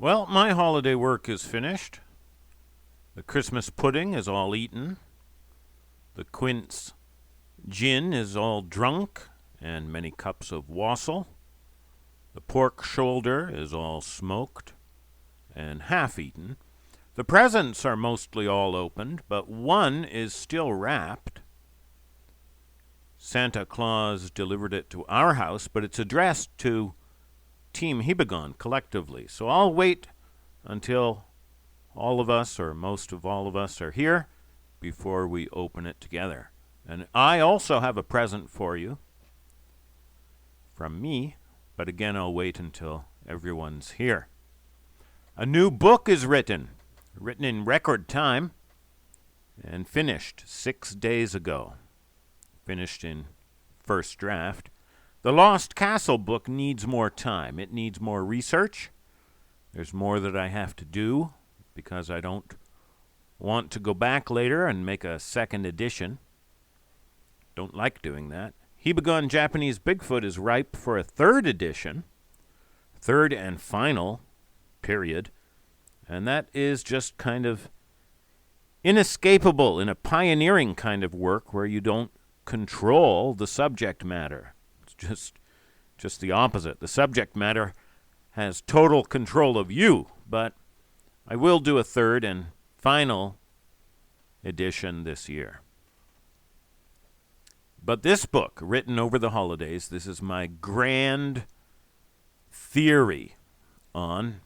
Well, my holiday work is finished. The Christmas pudding is all eaten. The quince gin is all drunk, and many cups of wassail. The pork shoulder is all smoked and half eaten. The presents are mostly all opened, but one is still wrapped. Santa Claus delivered it to our house, but it's addressed to Team Hibagon collectively. So I'll wait until all of us, or most of all of us, are here before we open it together. And I also have a present for you from me, but again, I'll wait until everyone's here. A new book is written in record time, and finished 6 days ago. Finished in first draft. The Lost Castle book needs more time. It needs more research. There's more that I have to do because I don't want to go back later and make a second edition. Don't like doing that. Hibagon Japanese Bigfoot is ripe for a third edition. Third and final, period. And that is just kind of inescapable in a pioneering kind of work where you don't control the subject matter. It's just the opposite. The subject matter has total control of you, but I will do a third and final edition this year. But this book, written over the holidays, this is my grand theory on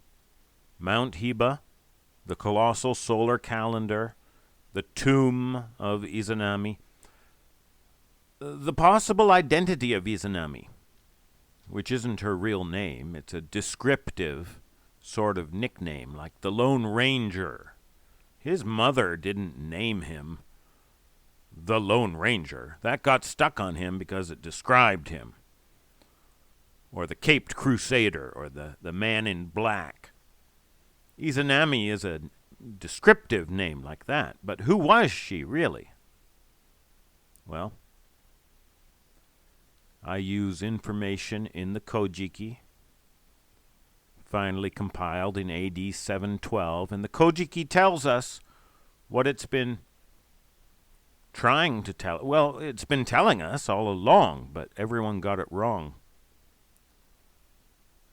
Mount Hiba, the colossal solar calendar, the tomb of Izanami, the possible identity of Izanami, which isn't her real name. It's a descriptive sort of nickname, like the Lone Ranger. His mother didn't name him the Lone Ranger. That got stuck on him because it described him. Or the Caped Crusader, or the Man in Black. Izanami is a descriptive name like that, but who was she really? Well, I use information in the Kojiki, finally compiled in AD 712, and the Kojiki tells us what it's been trying to tell. Well, it's been telling us all along, but everyone got it wrong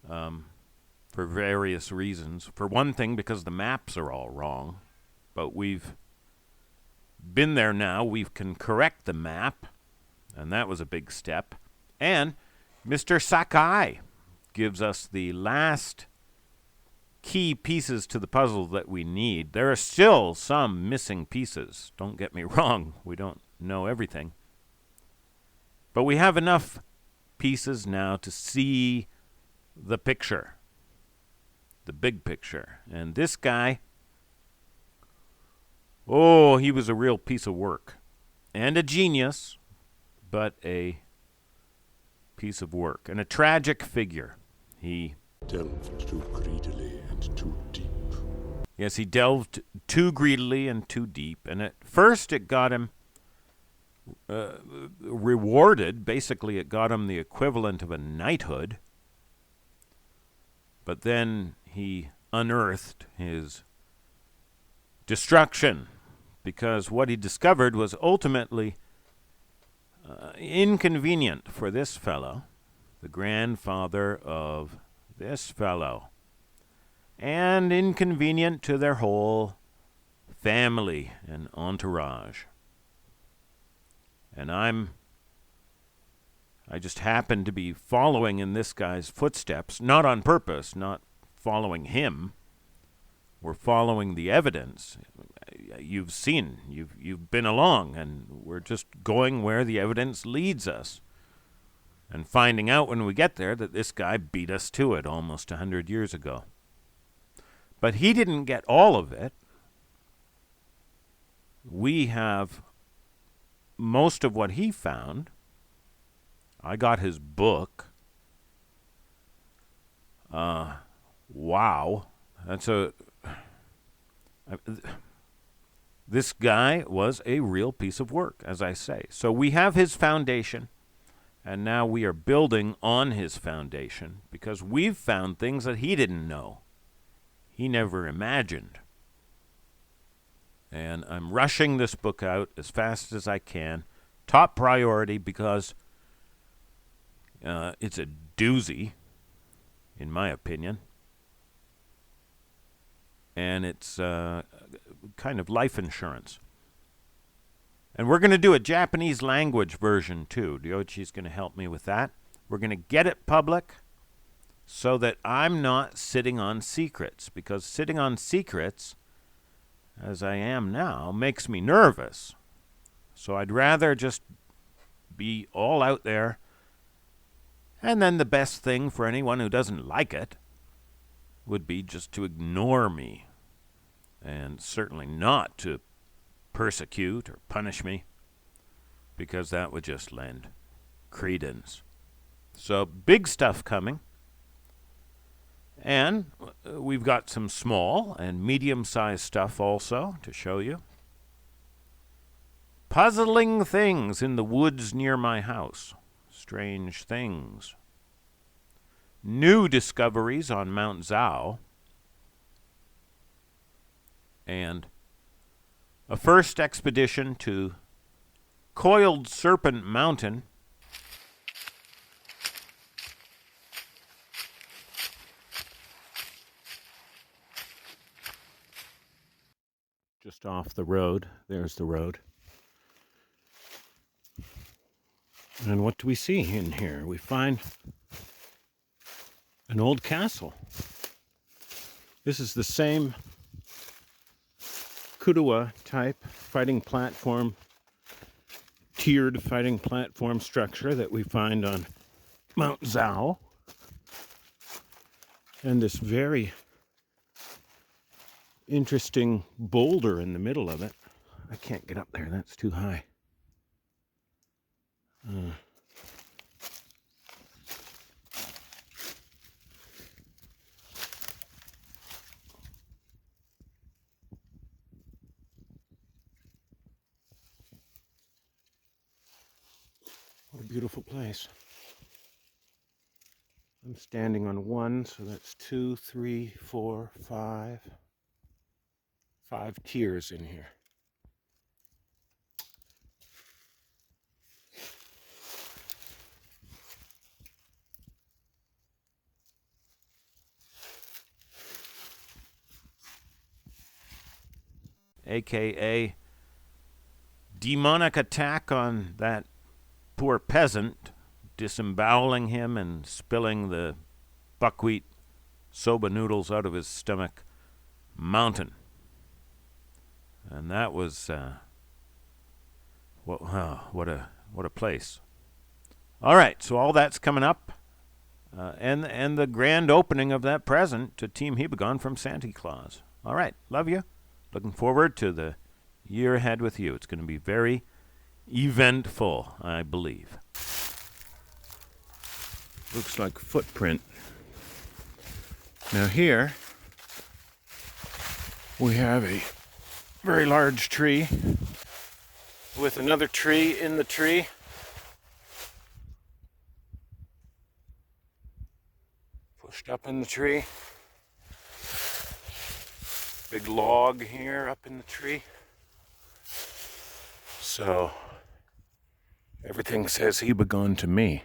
for various reasons. For one thing, because the maps are all wrong, but we've been there now. We can correct the map, and that was a big step. And Mr. Sakai gives us the last key pieces to the puzzle that we need. There are still some missing pieces. Don't get me wrong. We don't know everything. But we have enough pieces now to see the picture, the big picture. And this guy, oh, he was a real piece of work. And a genius, but a piece of work. And a tragic figure. He delved too greedily and too deep. Yes, he delved too greedily and too deep. And at first it got him rewarded. Basically, it got him the equivalent of a knighthood. But then he unearthed his destruction, because what he discovered was ultimately inconvenient for this fellow, the grandfather of this fellow, and inconvenient to their whole family and entourage. And I just happened to be following in this guy's footsteps, not on purpose, not following him. We're following the evidence. You've seen, you've been along, and we're just going where the evidence leads us. And finding out when we get there that this guy beat us to it almost 100 years ago. But he didn't get all of it. We have most of what he found. I got his book. Wow. This guy was a real piece of work, as I say. So we have his foundation, and now we are building on his foundation because we've found things that he didn't know. he never imagined. And I'm rushing this book out as fast as I can. Top priority because it's a doozy, in my opinion. And it's kind of life insurance. And we're going to do a Japanese language version too. Ryoichi's going to help me with that. We're going to get it public so that I'm not sitting on secrets, because sitting on secrets, as I am now, makes me nervous. So I'd rather just be all out there. And then the best thing for anyone who doesn't like it would be just to ignore me, and certainly not to persecute or punish me, because that would just lend credence. So big stuff coming. And we've got some small and medium-sized stuff also to show you. Puzzling things in the woods near my house. Strange things. New discoveries on Mount Zhao. And a first expedition to Coiled Serpent Mountain. Just off the road. There's the road. And what do we see in here? We find an old castle. This is the same Kuruwa type fighting platform, tiered fighting platform structure that we find on Mount Zhao. And this very interesting boulder in the middle of it. I can't get up there, that's too high. What a beautiful place. I'm standing on one, so that's 2, 3, 4, 5. 5 tiers in here. AKA demonic attack on that poor peasant, disemboweling him and spilling the buckwheat soba noodles out of his stomach mountain. And that was what a place. All right, so all that's coming up, and the grand opening of that present to Team Hibagon from Santa Claus. All right, love you. Looking forward to the year ahead with you. It's going to be very eventful, I believe. Looks like footprint. Now here we have a very large tree with another tree in the tree. Pushed up in the tree. Big log here up in the tree. So everything says Hibagon to me.